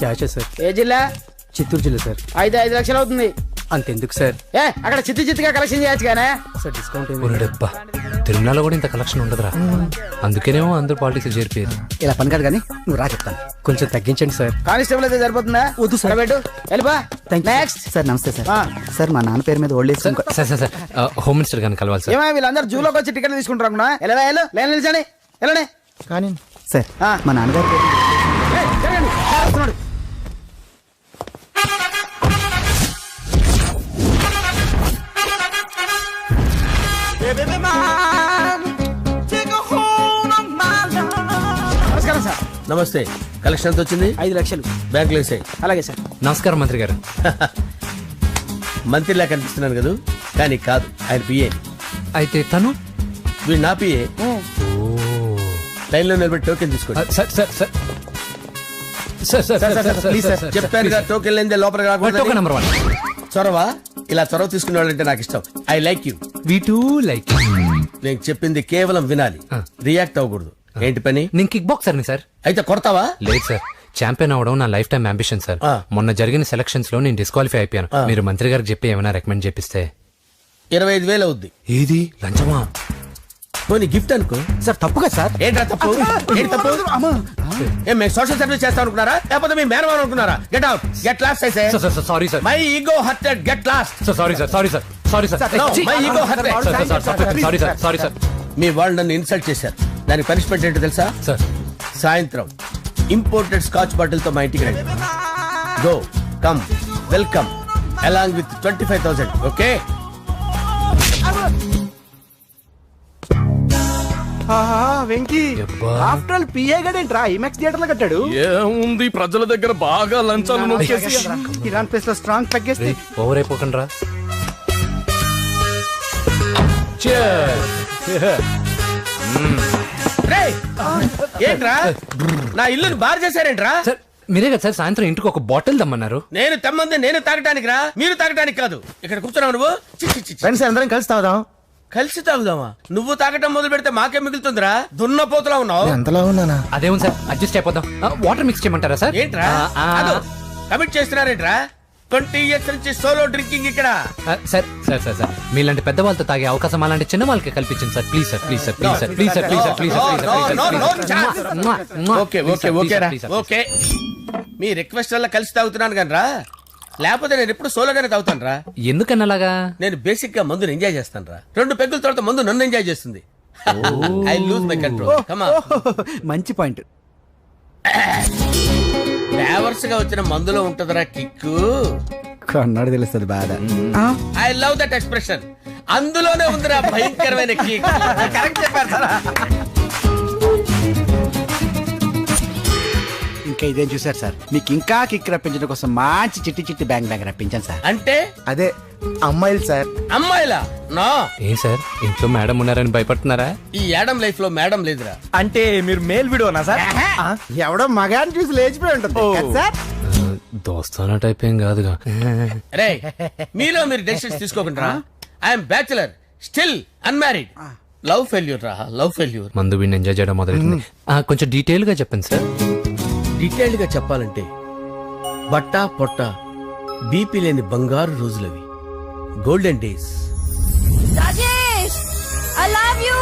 క్యాషే sir. ఏ జిల్లా? చిత్తూరు జిల్లా sir. 5 లక్షలు అవుతుంది. అంతెందుకు సార్? అక్కడ చిత్తుగా కలెక్షన్ చేయొచ్చు కానీ సార్ డిస్కౌంట్ డబ్బా తిరుమలలో కూడా ఇంత కలెక్షన్ ఉండదురా. అందుకేనేమో అందరూ పాలిటిక్స్ చేరిపోయారు. ఇలా పని కాదు కానీ నువ్వు రా చెప్తాను. కొంచెం తగ్గించండి సార్. కానిస్టేబుల్ అయితే సరిపోతుందా? వద్దు సార్. పెట్టు వెళ్ళిపా. నెక్స్ట్ సార్ నమస్తే సార్. సార్ మా నాన్న పేరు మీద old age sir sir sir home minister గారిని కలవాలి సార్. ఏమో వీళ్ళందరూ జూలోకి వచ్చి టికెట్ తీసుకుంటారు అనుకున్నా. లైన్ నిలిచండి వెళ్ళండి. కానీ సార్ మా నాన్నగారి పేరు వస్తున్నాడు. నమస్కారం సార్. నమస్తే. కలెక్షన్ ఎంత వచ్చింది? 5 లక్షలు. బ్యాంకులో వేసాయి. అలాగే సార్. నమస్కారం మంత్రి గారు. మంత్రిలా కనిపిస్తున్నాను కదా, కానీ కాదు, ఆయన పిఏ. అయితే తను వీడు నా పిఏ. లైన్ లో నిలబెట్టి టోకెన్ తీసుకోండి. Sir sir sir sir sir sir please sir, చెప్పాను కదా టోకెన్ లేనిదే లోపలికి రాకూడదు. Token number 1. చొరవ, ఇలా చొరవ తీసుకునే వాళ్ళంటే నాకు ఇష్టం. I like you. We two like. నేను చెప్పింది కేవలం వినాలి, రియాక్ట్ అవ్వకూడదు. ఏంటి పని? నేను కిక్ బాక్సర్ని సార్. అయితే కొడతావా? లేదు సార్, ఛాంపియన్ అవడం నా లైఫ్ టైం అంబిషన్ సార్. మొన్న జరిగిన సెలక్షన్స్ లో నేను డిస్క్వాలిఫై అయిపోయాను. మీరు మంత్రి గారికి చెప్పి ఏమైనా రికమెండ్ చేపిస్తే. 25,000 అవుద్ది. ఏది లంచమా? పోనీ గిఫ్ట్ అనుకో. సార్ తప్పుగా సార్. ఏంట్రా తప్పు? ఏంటి తప్పు? ఏం మేము సోషల్ సర్వీస్ చేస్తాం అనుకున్నారా, లేకపోతే మీ మేనమాన్ అనుకున్నారా? Get out, get lost. అయితే sorry sir, my ego hurted, get lost. Sorry sir, sorry sir, sorry sir, my ego hurted. Sorry sir, sorry sir. మీ వాళ్ళు నన్ను ఇన్సల్ట్ చేశారు. దానికి పనిష్మెంట్ ఏంటో తెలుసా? సార్ సాయంత్రం ఇంపోర్టెడ్ స్కాచ్ బాటిల్ తో మా ఇంటికి రండి. Go come welcome along with 25,000. Okay? Venky after all PA గడేంట్రా ఐమాక్స్ థియేటర్ లో కట్టాడు. ఏముంది, ప్రజల దగ్గర బాగా లంచాలు నొక్కేసి ఇరాన్ ప్లేస్ లో స్ట్రాంగ్ తగ్గేస్తే ఓవర్ అయిపోకండి రా. ఏంట్రా నా ఇల్లుని బార్ చేశారేంట్రా? సార్ మీరే కదా సార్ సాయంత్రం ఇంటికి ఒక బాటిల్ దమ్మన్నారు. నేను తెమ్మంది నేను తాగటానికి రా, మీరు తాగటానికి కాదు. ఇక్కడ కూర్చున్నావు నువ్వు. ఫ్రెండ్స్ అందరం కలిసి తాగుదాం. కలిసి తాగుదామా? నువ్వు తాగటం మొదలు పెడితే మాకే మిగులుతుందిరా. దున్నపోతులా ఉన్నావు. ఎంతలా ఉన్నానా? అదేమో సార్ అడ్జస్ట్ అయిపోదాం. వాటర్ మిక్స్ చేయమంటారా సార్? ఏంట్రా కమిట్ చేస్తున్నారేంట్రా? 20 years నుంచి సోలో డ్రింకింగ్ ఇక్కడ. సార్ సార్ సార్ సార్ మీలాంటి పెద్ద వాళ్ళతో తాగే అవకాశం అలాంటి చిన్న వాళ్ళకి కల్పించండి sir. Please sir, please sir, please sir, please sir, please sir, please sir. Okay okay okay రా, ఓకే. మీ రిక్వెస్ట్ వల్ల కలిసి తాగుతున్నాను కానీ రా, లేకపోతే నేను ఎప్పుడు సోలోగానే తాగుతాను రా. ఎందుకన్నా అలాగా? నేను బేసిక్ గా మందుని ఎంజాయ్ చేస్తాను రా. 2 పెగ్గుల తర్వాత మందు నన్ను ఎంజాయ్ చేస్తుంది. I lose my control. Come on. మంచి పాయింట్. ఫ్లేవర్స్ గా వచ్చిన మందులో ఉంటదరా కిక్కు. కన్నాడు తెలుస్తుంది బాధ. I love that expression. అందులోనే ఉందిరా భయంకరమైన కిక్. కరెక్ట్ చెప్పారు సార్. ఇంకా ఇదేం చూసారు సార్, మీకు ఇంకా కిక్ రప్పించడం కోసం మంచి చిట్టి చిట్టి బ్యాంగ్ బ్యాంగ్ రప్పించాను సార్. అంటే అదే అమ్మాయిలు సార్. అమ్మాయిలా? నా ఏం సార్ ఇంట్లో మేడం ఉన్నారని భయపడుతున్నారా? ఈ యాడమ్ లైఫ్ లో మేడం లేదురా. అంటే మీరు మేల్ వీడియోనా సార్? ఎవడో మగాన్ని చూసి లేచిపోయి ఉంటుంది కదా సార్. దోస్తానా టైప్ ఏం కాదుగా. రే మీలో మీరు డెసిషన్స్ తీసుకోకుండా. I'm bachelor, still unmarried. Love failure రా, లవ్ ఫెయిల్యూర్. మందు వీడిని ఎంజాయ్ చేయడం మొదలైంది. కొంచెం డీటెయిల్ గా చెప్పండి సార్. డీటెయిల్డ్ గా చెప్పాలంటే బట్టా పొట్ట బీపీ లేని బంగారు రోజులవి, golden days. Rajesh, I love you.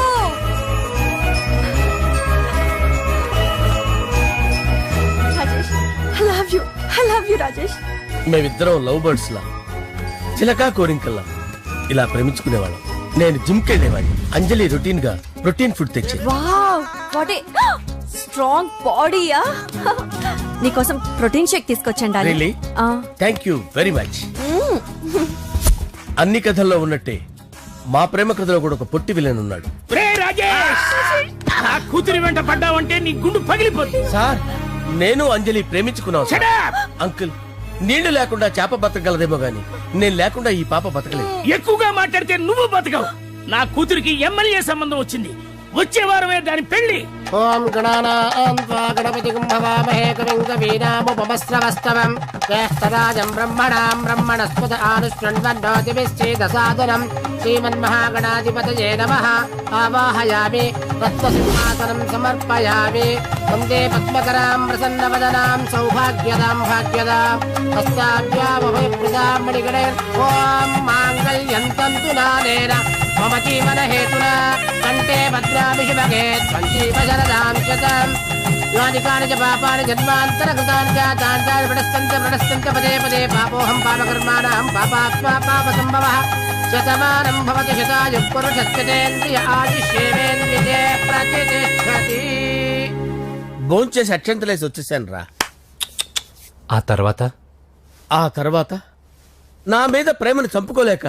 Rajesh, I love you. I love you, Rajesh. మేమిద్దరం లవ్ బర్డ్స్ లా, చిలకా కోరింకల్లా ఇలా ప్రేమించుకునేవాళ్ళం. నేను జిమ్ కెళ్ళేవాడిని. అంజలి రొటీన్ గా ప్రోటీన్ ఫుడ్ తెచ్చి. వావ్, వాట్ ఏ స్ట్రాంగ్ బాడీయా. నీకోసం ప్రోటీన్ షేక్ తీసుకొచ్చండి. Really? Thank you very much. అన్ని కథల్లో ఉన్నట్టే మా ప్రేమ కథలో కూడా ఒక పొట్టి విలన్ ఉన్నాడు. కూతురి వెంట పడ్డావంటే నీ గుండు పగిలిపోతుంది. సార్ నేను అంజలి ప్రేమించుకున్నాను. అంకుల్, నీళ్లు లేకుండా చేప బతకగలదేమో గాని నేను లేకుండా ఈ పాప బతకలేదు. ఎక్కువగా మాట్లాడితే నువ్వు బతకవు. నా కూతురికి ఎమ్మెల్యే సంబంధం వచ్చింది. వచ్చే వారమే దాని పెళ్లి. ఓం గణానాం త్వా గణపతిం భవామహే కవిం కవీనాముపమస్రవస్తవం జ్యేష్ఠరాజం బ్రహ్మణాం బ్రహ్మణస్పద ఆనుష్ణ్వన్నోతిభిశ్చేదసాదనం శ్రీమన్మహాగణాధిపతయే నమః ఆవాహయామి తత్వసింహాసనం సమర్పయామి వందే పద్మకరాం ప్రసన్నవదనాం సౌభాగ్యదాం భాగ్యదాం హస్తాభ్యామభయప్రదాం మణిగణే ఓం మాంగళ్యం తంతు నానేన మమ జీవన హేతునా కంటే భద్రామి శుభగే సంజీవ శరదాం శతం యానికాని చ పాపాని జన్మాంతరకృతాని జాతాని ప్రణస్తంత పదే పదే పాపోహం పాపకర్మాణం పాపాత్మా పాపసంభవః శతమానం భవతి శతాయుః పురుషస్యేంద్రియ ఆయుష్యేంద్రియే ప్రతిష్టతి. భోంచేసి అక్షంతలేసి వచ్చేసాను రా. ఆ తర్వాత నా మీద ప్రేమను చంపుకోలేక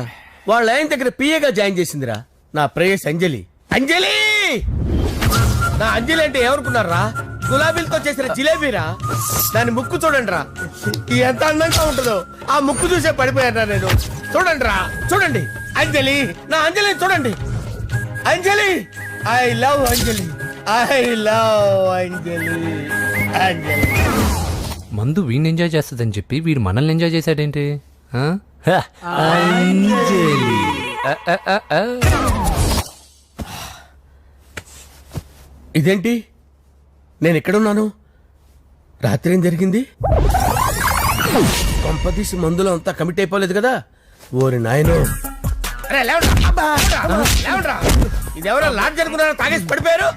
వాళ్ళ ఆయన దగ్గర పిఏగా జాయిన్ చేసిందిరా నా ప్రేయస్ అంజలి. అంజలి నా అంజలి అంటే ఎవరుకున్నారా? గులాబీలతో చేసిన జిలేబీరా. దాని ముక్కు చూడండి రా, ఎంత అందంగా ఉంటుందో. ఆ ముక్కు చూసే పడిపోయారా నేను. చూడండి రా, చూడండి అంజలి, నా అంజలిని చూడండి. Anjali, I love Anjali, I love Anjali. Anjali మందు వీడిని ఎంజాయ్ చేస్తుందని చెప్పి వీడు మనల్ని ఎంజాయ్ చేశాడేంటి? ఆ? ఇదేంటి, నేను ఎక్కడున్నాను? రాత్రి ఏం జరిగింది? కొంపదీసి మందులో అంతా కమిట్ అయిపోలేదు కదా? ఓరి నాయనో, ఇదెవరో లాడ్జ్ అనుకున్నారా? తాగేసి పడిపోయారు.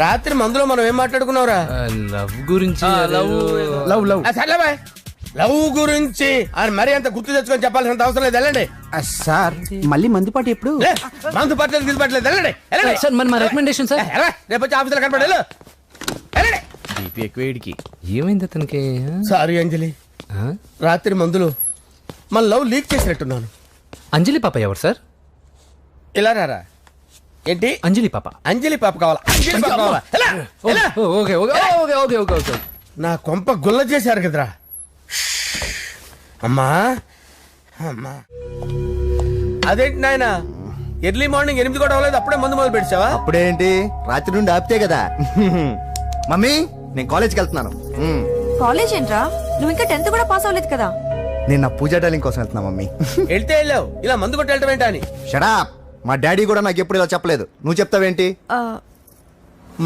రాత్రి మందులో మనం ఏం మాట్లాడుకున్నావురా? లవ్ గురించి. లవ్ గురించి మరి అంత గుర్తు తెచ్చుకొని చెప్పాల్సినంత అవసరం లేదు. వెళ్ళండి సార్ మళ్ళీ మందుపాటి ఎప్పుడు? మందు పట్టలేదు గిల్లు పట్టలేదు. వెళ్ళండి వెళ్ళండి. సార్ మరి మా రికమెండేషన్ సార్. రేపు వచ్చి ఆఫీసులో కనపడి ఎక్కువేడికి. ఏమైంది అతనికి? సారీ అంజలి, రాత్రి మందులో మన లవ్ లీక్ చేసినట్టున్నాను. అంజలి పాప ఎవరు సార్? ఇలా రారా. ఏంటి అంజలి పాప? అంజలి పాప కావాలా? అంజలి పాప కావాలా? ఎలా? ఎలా? Okay okay okay okay okay okay. నా కొంప గుల్ల చేశారు కదరా. అమ్మా అమ్మా, అదేంటి నాయన, ఎర్లీ మార్నింగ్ 8 కూడా అవ్వలేదు, అప్పుడే మందు మొదలు పెట్టావా? అప్పుడేంటి, రాత్రి నుండి ఆపితే కదా. మమ్మీ నేను కాలేజ్కి వెళ్తున్నాను. కాలేజ్ ఏంట్రా? నువ్వు ఇంకా 10th కూడా పాస్ అవ్వలేదు కదా. నేను నా పూజా డాలింగ్ కోసం వెళ్తున్నా మమ్మీ. వెళ్తే వెళ్ళావు, ఇలా మందు కొట్టి వెళ్ళటం ఏంటా అని. షడా, మా డాడీ కూడా నాకు ఎప్పుడు ఇలా చెప్పలేదు. నువ్వు చెప్తావేంటి?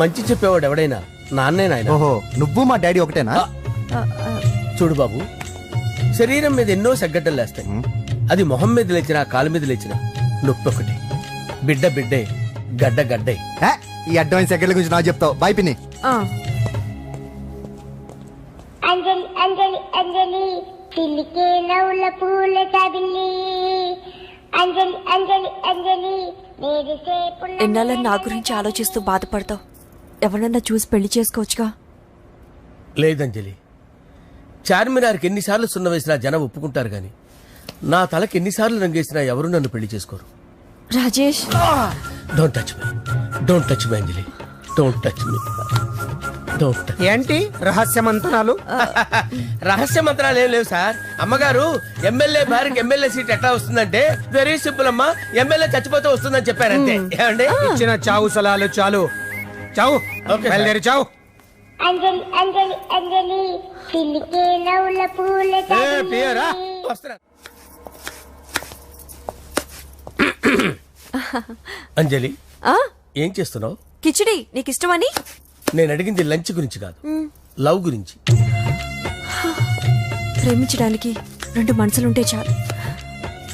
మంచి చెప్పేవాడు ఎవడైనా నాన్నే నాయన. ఓహో, నువ్వు మా డాడీ ఒకటేనా? చూడు బాబు, శరీరం మీద ఎన్నో సగ్గడ్డలు లేస్తాయి. అది మొహం మీద లేచినా కాలు మీద లేచినా నొప్పి ఒకటి. బిడ్డ బిడ్డే, గడ్డ గడ్డే. ఈ అడ్వాన్స్ సెకండ్ల గురించి నాకు చెప్తావు. బాయ్ పిన్ని. అంజలి అంజలి అంజలి పిల్లికే నవ్వుల పూల తబిల్లి. అంజలి అంజలి అంజలి ఎన్నాళ్ళని నా గురించి ఆలోచిస్తూ బాధపడతావు? ఎవరన్నా చూసి పెళ్లి చేసుకోవచ్చుగా. లేదంజలి, చార్మినార్కి ఎన్నిసార్లు సున్న వేసినా జనం ఒప్పుకుంటారు గాని నా తలకి ఎన్నిసార్లు రంగేసినా ఎవరు నన్ను పెళ్లి చేసుకోరు. Rajesh, don't touch me, don't touch me Anjali, don't touch me, don't touch. ఏంటి రహస్య మంత్రాలు? రహస్య మంత్రాలు ఏం లేవు సార్. అమ్మగారు ఎమ్మెల్యే భార్యకి ఎమ్మెల్యే సీట్ ఎట్లా వస్తుందంటే వెరీ సింపుల్ అమ్మా, ఎమ్మెల్యే చచ్చిపోతే వస్తుందని చెప్పారంతే. ఏమండి, ఇచ్చిన చావు సలాలు చాలు. చావు, బయలుదేరి చావు. అంజలి అంజలి అంజలి పిల్లికే నవ్వుల పూల తబిల్లి. అంజలి, ఏం చేస్తున్నావు? కిచిడి నీకు ఇష్టమని. నేను అడిగింది లంచ్ గురించి కాదు, లవ్ గురించి. ప్రేమించడానికి 2 మనసులుంటే చాలు,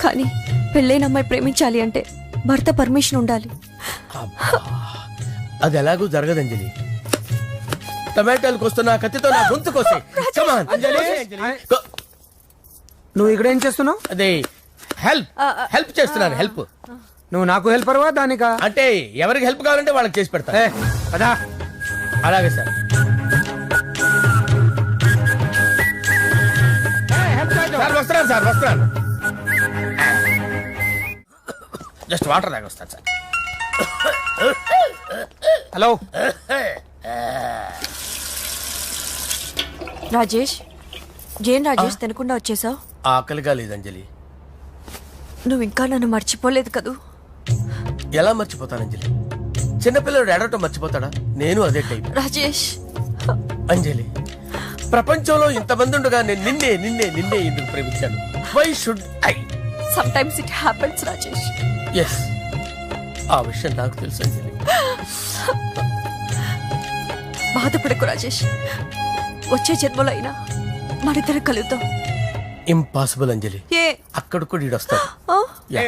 కానీ పెళ్ళైన అమ్మాయి ప్రేమించాలి అంటే భర్త పర్మిషన్ ఉండాలి. అది ఎలాగూ జరగదు అంజలి. టమాటాలు కోస్తున్నా కత్తితో నా గొంతు కోసే. నువ్వు ఇక్కడ ఏం చేస్తున్నావు? అదే హెల్ప్ చేస్తున్నాను. హెల్ప్. నువ్వు నాకు హెల్పర్వా దానికా? అంటే ఎవరికి హెల్ప్ కావాలంటే వాళ్ళకి చేసి పెడతా. కదా, అలాగే సార్. వస్తున్నాను సార్, వస్తున్నాను. జస్ట్ వాటర్ తాగి వస్తాను సార్. హలో రాజేష్, ఏం రాజేష్ తినకుండా వచ్చేసావు? ఆకలిగా లేదు అంజలి. నువ్వు ఇంకా నన్ను మర్చిపోలేదు కదూ? ఎలా మర్చిపోతాను అంజలి? చిన్నపిల్లడు ఏడవటం మర్చిపోతాడా? నేను అదే టైప్. రాజేష్, అంజలి, ప్రపంచంలో ఇంతమంది ఉండగా నేను నిన్నే నిన్నే నిన్నే ఎందుకు ప్రేమించాను? Why should I? Sometimes it happens Rajesh. Yes, ఆ విషయం నాకు తెలుసు అంజలి. బాధపడకు రాజేష్, వచ్చే జన్మలో అయినా మనిద్దరం కలుద్దాం. ఇంపాసిబుల్ అంజలి, ఏ అక్కడ కూడా ఈడు వస్తాడు. ఆ?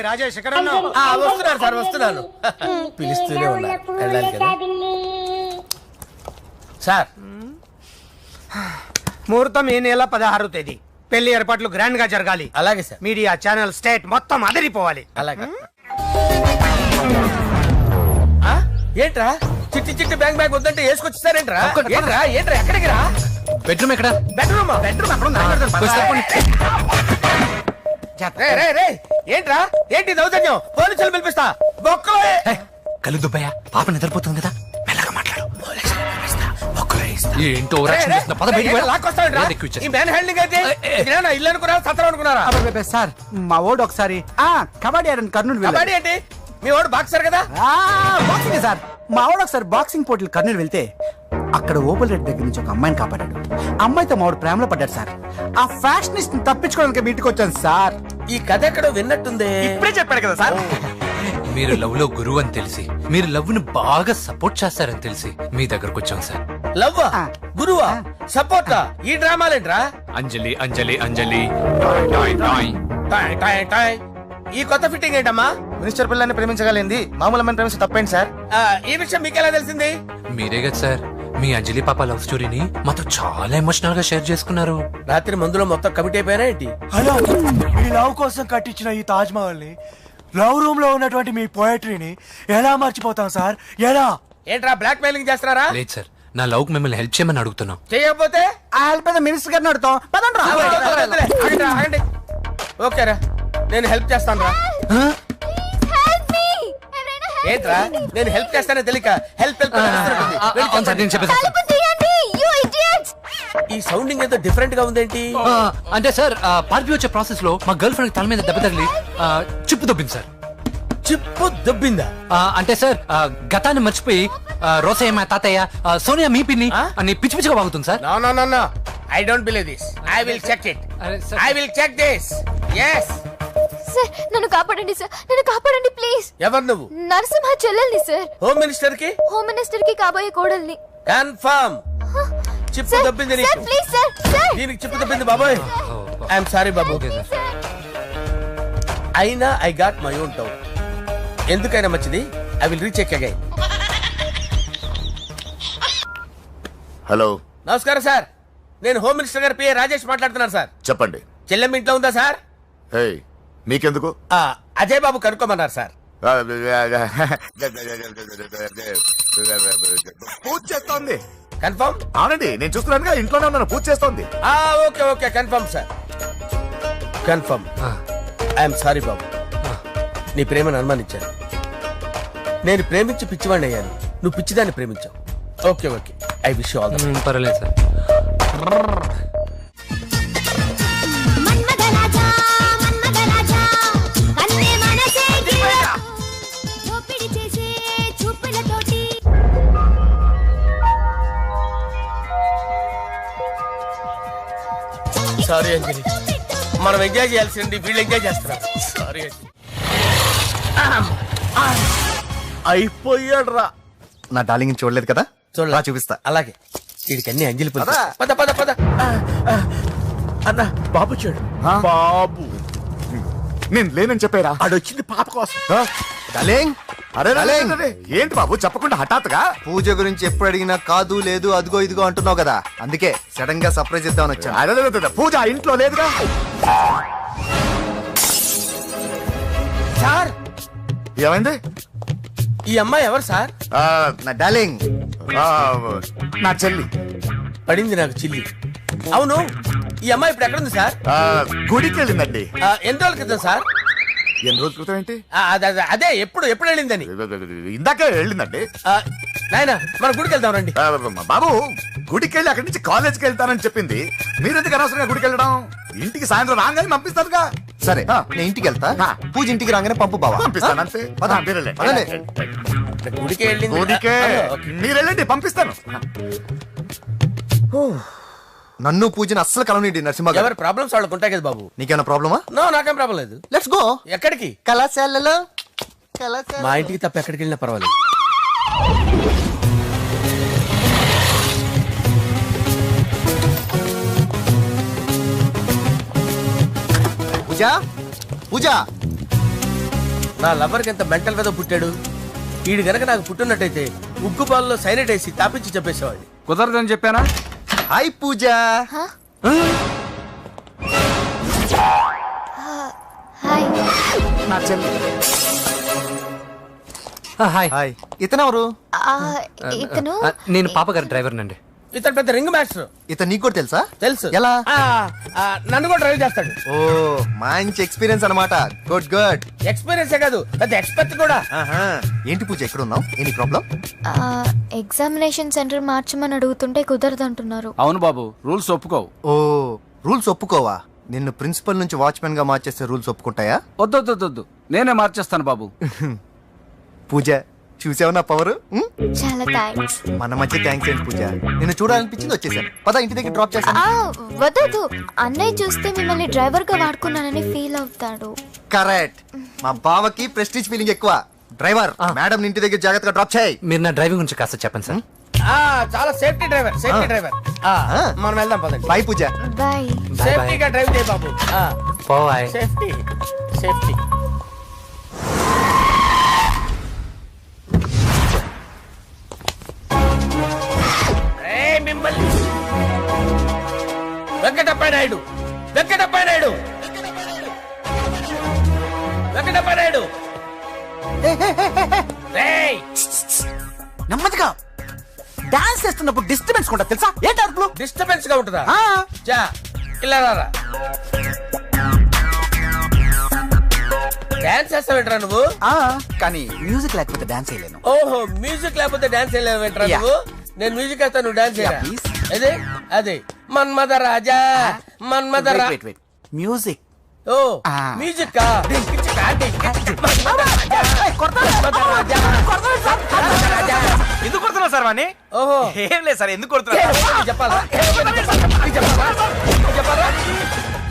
రాజేష్ ఎక్కడ వస్తున్నాను సార్, వస్తున్నాను. పిలుస్తూనే ఉన్నారు, వెళ్ళాలి కదా సార్. ముహూర్తం ఈ నెల 16వ తేదీ. పెళ్లి ఏర్పాట్లు గ్రాండ్ గా జరగాలి. అలాగే సార్. మీడియా ఛానల్ స్టేట్ మొత్తం అదిరిపోవాలి. అలాగే. ఏంట్రా చిట్టి చిట్టి బ్యాంక్ బ్యాగ్ వద్దంటే వేసుకొచ్చేసారేంట్రా? ఏంట్రా ఏంట్రా ఎక్కడికి రా? బెడ్రూమ్ ఎక్కడ? బెడ్రూమ్ ఏంట్రా ఏంటి దౌర్జన్యం? పోలీసులు పిలిపిస్తా. బొక్కలో కళ్ళు దుబ్బయ్యా, పాప నిద్రపోతుంది కదా, మెల్లగా మాట్లాడు. ఏంటో ఇల్లు అనుకున్నారా సత్రం అనుకున్నారా? సార్ మా ఓడు ఒకసారి కబడ్డీ ఆడని కర్నూలు కబడ్డీ ఏంటి? మీ వాడు బాక్సర్ కదా? Boxing sir. మా వాడు ఒకసారి బాక్సింగ్ పోటీలు కర్నూలు వెళ్తే అక్కడ ఓపెల్ రెడ్డి దగ్గర నుంచి ఒక అమ్మాయిని కాపాడాడు. అమ్మాయితో మా వాడు ప్రేమలో పడ్డాడు సార్. ఆ ఫ్యాషనిస్ట్ తప్పించుకోవడానికి మీ ఇంటికి వచ్చాను సార్. ఈ కథ ఎక్కడో విన్నట్టుంది. ఇప్పుడే చెప్పాడు కదా సార్. మీరు లవ్ లో గురువు అని తెలిసి, మీరు లవ్ ను బాగా సపోర్ట్ చేస్తారని తెలిసి మీ దగ్గరకు వచ్చాం సార్. లవ్ గురువా సపోర్టా? ఈ డ్రామాలేంట్రా? అంజలి అంజలి అంజలి. టాయ్ టాయ్ టాయ్. ఈ కొత్త ఫిట్టింగ్ ఏంటమ్మా? మినిస్టర్ పిల్లల్ని ప్రేమించగలిగింది మామూలు అమ్మని ప్రేమించి తప్పేంటి సార్? ఈ విషయం మీకెలా తెలిసింది? మీరే కదా సార్ మీ అంజలి పాప లవ్ స్టోరీని మాతో చాలా ఎమోషనల్ గా షేర్ చేసుకున్నారు. రాత్రి మందులో మొత్తం కమిట్ అయిపోయారా ఏంటి? హలో, మీ లవ్ కోసం కట్టించిన ఈ తాజ్ మహల్ ని, లవ్ రూమ్ లో ఉన్నటువంటి మీ పోయట్రీని ఎలా మర్చిపోతాం సార్? ఎలా? ఏంట్రా బ్లాక్ మెయిలింగ్ చేస్తున్నారా? లేదు సార్, నా లవ్ కు మిమ్మల్ని హెల్ప్ చేయమని అడుగుతున్నాం. చేయకపోతే ఆ హెల్ప్ అయితే మినిస్టర్ గారిని అడుగుతాం. ఆగండి. ఓకేరా, నేను హెల్ప్ చేస్తాను రా. ఏంట్రా నేను హెల్ప్ చేస్తానే తెలియక హెల్ప్ ఈ సౌండింగ్ ఏదో డిఫరెంట్ గా ఉందేంటి? అంటే సార్ పార్టీ వచ్చే ప్రాసెస్ లో మా గర్ల్ ఫ్రెండ్ తల మీద దెబ్బ తగిలి చిప్పు దొబ్బింది సార్. చిప్పు దొబ్బిందా? అంటే సార్ గతాన్ని మర్చిపోయి రోసయ్య మా తాతయ్య, సోనియా మీ పిన్ని అని పిచ్చి పిచ్చిగా వాగుతుంది sir. No I don't believe this. I will check it. I will check this. yes sir నన్ను కాపాడండి సార్, నన్ను కాపాడండి ప్లీజ్. ఎవరు నువ్వు? నరసింహ చెల్లెల్ని సార్. హోమ్ మినిస్టర్ కి? హోమ్ మినిస్టర్ కి కాబోయే కోడల్ని. కన్ఫర్మ్. చిప్పు దొబ్బింది నీకు. Please sir. సార్ దీనికి చిప్పు దొబ్బింది బాబోయ్. ఐఎమ్ సారీ బాబు. అయినా I got my own doubt. ఎందుకైనా మంచిది, I will recheck again. Hello, నమస్కారం సార్. నేను హోమ్ మినిస్టర్ గారు పిఏ రాజేష్ మాట్లాడుతున్నాను సార్. చెప్పండి. చెల్లెమ్మ ఇంట్లో ఉందా సార్? హే, మీకెందుకు? అజయ్ బాబు కనుక్కోమన్నారు సార్. పూజ చేస్తోంది. కన్ఫర్మ్? అవునండి, నేను చూస్తున్నానుగా, ఇంట్లోనే ఉన్నాను, పూజ చేస్తోంది. Okay confirm sir, confirm. I'm sorry బాబు, నీ ప్రేమను అనుమానించాను. నేను ప్రేమించి పిచ్చివాడిని అయ్యాను, నువ్వు పిచ్చిదాన్ని ప్రేమించావు. Okay I wish you all the best. పర్వాలేదు సార్. సారీ అంజలి, మనం ఎంజాయ్ చేయాల్సింది వీళ్ళు ఎంజాయ్ చేస్తున్నారు. సారీ అంజలి. అయిపోయాడు రా. నా డార్లింగ్ చూడలేదు కదా, చూడలా? చూపిస్తా. అలాగే, వీడికి అన్ని అంజలి పద. అన్న బాబు చూడు. బాబు నేను లేనని చెప్పారా? ఆడొచ్చింది పాప కోసం. డార్లింగ్, అరే ఏంటి బాబు చెప్పకుండా హఠాత్తుగా? పూజ గురించి ఎప్పుడు అడిగినా కాదు లేదు అదిగో ఇదిగో అంటున్నావు కదా, అందుకే సడన్ గా సర్ప్రైజ్ ఇద్దామని వచ్చాను. అరే పూజ ఇంట్లో లేదుగా సార్. ఏమైంది? ఈ అమ్మాయి ఎవరు సార్? నా డార్లింగ్, నా చెల్లి. పడింది నాకు చిల్లి. అవును, ఈ అమ్మాయి ఇప్పుడు ఎక్కడ ఉంది సార్? గుడికి వెళ్ళిందండి. ఎన్ని రోజుల క్రితం సార్? ఎన్ని రోజుల క్రితం ఏంటి? అదే ఎప్పుడు వెళ్ళిందని. ఇందాకే వెళ్ళిందండి. నాయన మన గుడికి వెళ్దాం రండి. బాబు గుడికి వెళ్ళి అక్కడి నుంచి కాలేజ్కి వెళ్తానని చెప్పింది. మీరెందుకు అనవసరంగా గుడికి వెళ్ళడం? ఇంటికి సాయంత్రం రాగానే పంపిస్తారుగా. సరే నేను ఇంటికి వెళ్తా, పూజ ఇంటికి రాగానే పంపు బావా. పంపిస్తాను అంతే. గుడికి వెళ్ళింది. గుడికే మీరు వెళ్ళండి, పంపిస్తాను. నన్ను పూజని అస్సలు కలవనిండి నరసింహ గారు. ఎవరి ప్రాబ్లమ్స్ వాళ్ళకు ఉంటాయి కదా బాబు. నీకేమైనా ప్రాబ్లమా? నో, నాకేం ప్రాబ్లం లేదు. Let's go. ఎక్కడికి? కళాశాలలో. మా ఇంటికి తప్ప ఎక్కడికి వెళ్ళినా పర్వాలేదు. పూజ, పూజ. నా లవర్కి ఎంత మెంటల్ వేదో పుట్టాడు. వీడు గనక నాకు పుట్టినట్టయితే ఉగ్గు పాలలో సైనట్ వేసి తాపించి చెప్పేసేవాడిని. కుదరదని చెప్పానా? హాయ్ పూజ. హాయ్. హాయ్. హాయ్. ఇతనెవరు? ఇతను నేను పాప గారి డ్రైవర్ నండి. ఇతను పెద్ద రింగ్ మాస్టర్. ఇతను నీకు కూడా తెలుసా? తెలుసు. ఎలా? నన్ను కూడా డ్రైవ్ చేస్తాడు. ఓ మంచి ఎక్స్పీరియన్స్ అన్నమాట. Good good. ఎక్స్పీరియన్సే కాదు, పెద్ద ఎక్స్పర్ట్ కూడా. ఏంటి పూజ ఎక్కడ ఉన్నావు? Any problem? ఎగ్జామినేషన్ సెంటర్ మార్చమని అడుగుతుంటే కుదరదంటున్నారు. అవును బాబు, రూల్స్ ఒప్పుకోవు. ఓ రూల్స్ ఒప్పుకోవా? నిన్ను ప్రిన్సిపల్ నుంచి వాచ్మెన్ గా మార్చేస్తే రూల్స్ ఒప్పుకుంటాయా? వద్దు, నేనే మార్చేస్తాను బాబు. పూజ చూసావు నా పవర్? చాలా థ్యాంక్స్. మన మధ్య థ్యాంక్స్ ఏంటి పూజ, నిన్ను చూడాలనిపించింది వచ్చేసాను. పద ఇంటి దగ్గర డ్రాప్ చేస్తాను. వద్దు, అన్నయ్య చూస్తే మిమ్మల్ని డ్రైవర్ గా వాడుకున్నానని ఫీల్ అవుతాడు. కరెక్ట్. మా బావకి ప్రెస్టీజ్ ఫీలింగ్ ఎక్కువ. డ్రైవర్, మేడం ఇంటి దగ్గర జాగ్రత్తగా డ్రాప్ చేయి. మీరు నా డ్రైవింగ్ గురించి కాస్త చెప్పండి సార్. చాలా సేఫ్టీ డ్రైవర్. మనం వెళ్దాం పదండి. బాయ్ పూజ. బాయ్. సేఫ్టీగా డ్రైవ్ చేయి బాబు. బాయ్. Safety safety. మిమ్మల్ని వెంకటప్ప నాయుడు, వెంకటప్ప నాయుడు, వెంకటప్ప నాయుడు. నెమ్మదిగా డాన్స్ చేస్తున్నప్పుడు డిస్టర్బెన్స్ కూడా తెలుసా? ఏంటి అరుపులు? డిస్టర్బెన్స్ గా ఉంటుందా? చా ఇలా రారా. డాన్స్ చేస్తావేంట్రా నువ్వు? కానీ మ్యూజిక్ లేకపోతే డాన్స్ చేయలేను. ఓహో, మ్యూజిక్ లేకపోతే డాన్స్ చేయలేవేంట్రా నువ్వు? నేను మ్యూజిక్ వేస్తా, నువ్వు డాన్స్ చేయరా? అదే అదే మన్మథ రాజా, మన్మథ మ్యూజిక్. ఓ మ్యూజిక్. ఎందుకు కొడుతున్నావు సార్ వాణ్ణి? ఓహో ఏం లేదు సార్, ఎందుకు కొడుతున్నారు చెప్పాలా?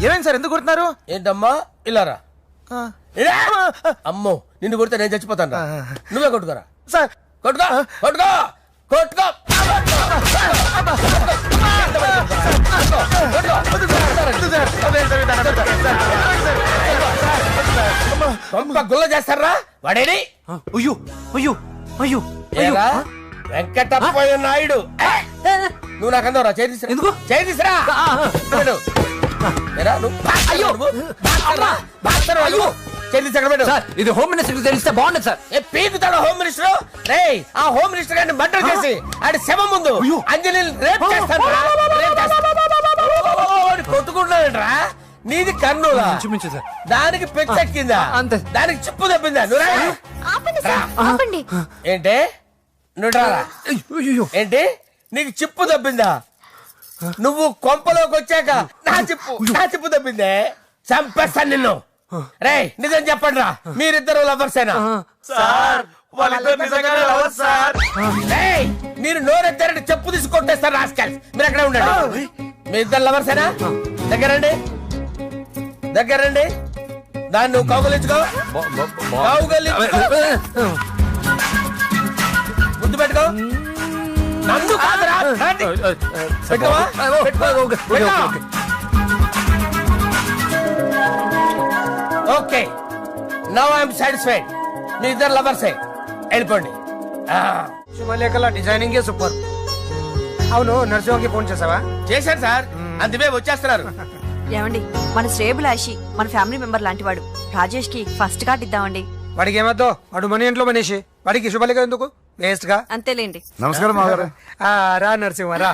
ఏమైంది సార్, ఎందుకు కొడుతున్నారు? ఏంటమ్మా ఇలా రా. అమ్మో, నిన్ను కొడితే నేను చచ్చిపోతాను. నువ్వే కొట్టుకోరా సార్. కొట్టుకో కొట్టుకో కొట్టుకో. గుల్ల చేస్తారా వాడేడి? అయ్యో అయ్యో అయ్యో వెంకటప్ప నాయుడు. నువ్వు నాకు అందరా చేతిరా? ఎందుకు చేతిరా? ఇది హోమ్ మినిస్టర్ తెలిస్తే బాగుండదు సార్. పీకుతాడు హోమ్ మినిస్టర్. రే, ఆ హోమ్ మినిస్టర్ గారిని మర్డర్ చేసి ఆడి శవం ముందు అంజలి రేప్ చేస్తాను. కొట్టుకుంటున్నాడంట్రా. నీది కన్నులా? దానికి పెచ్చెక్కిందా? దానికి చిప్పు తప్పిందా? ఏంటి నువ్వు రారా? ఏంటి నీకు చిప్పు తప్పిందా? నువ్వు కొంపలోకి వచ్చాక నా చిప్పు తప్పిందే. చంపేస్తాను నిన్ను. రే నిజం చెప్పండి రా, మీరిద్దరు లవర్సేనా? మీరు నోరెత్తారంటే చెప్పు తీసి కొట్టేస్తారు రాస్కల్స్. మీరు ఎక్కడ ఉండండి. మీ ఇద్దరు లవర్సేనా? దగ్గరండి, దగ్గరండి. దాన్ని నువ్వు కౌగలించుకో, ముద్దు పెట్టుకో. నన్ను కాదురా, పెట్టుకోవా? Okay, now I'm satisfied. మీ ఇద్దరు లవర్సే, వెళ్ళిపోండి. శుభలేఖల డిజైనింగ్ సూపర్. అవును, నరసింహకి ఫోన్ చేసావా? చేశాను సార్, అందుకే వచ్చేస్తున్నారు. ఏమండి, మన శ్రేయబులాషి మన ఫ్యామిలీ మెంబర్ లాంటి వాడు. రాజేష్ కి ఫస్ట్ కార్డ్ ఇద్దామండి. వాడికి ఏమద్దో, వాడు మన ఇంట్లో మనిషి. వాడికి శుభలేఖ ఎందుకు? వేస్ట్ గా. అంతేలేండి. నమస్కారం. రా నరసింహ రా.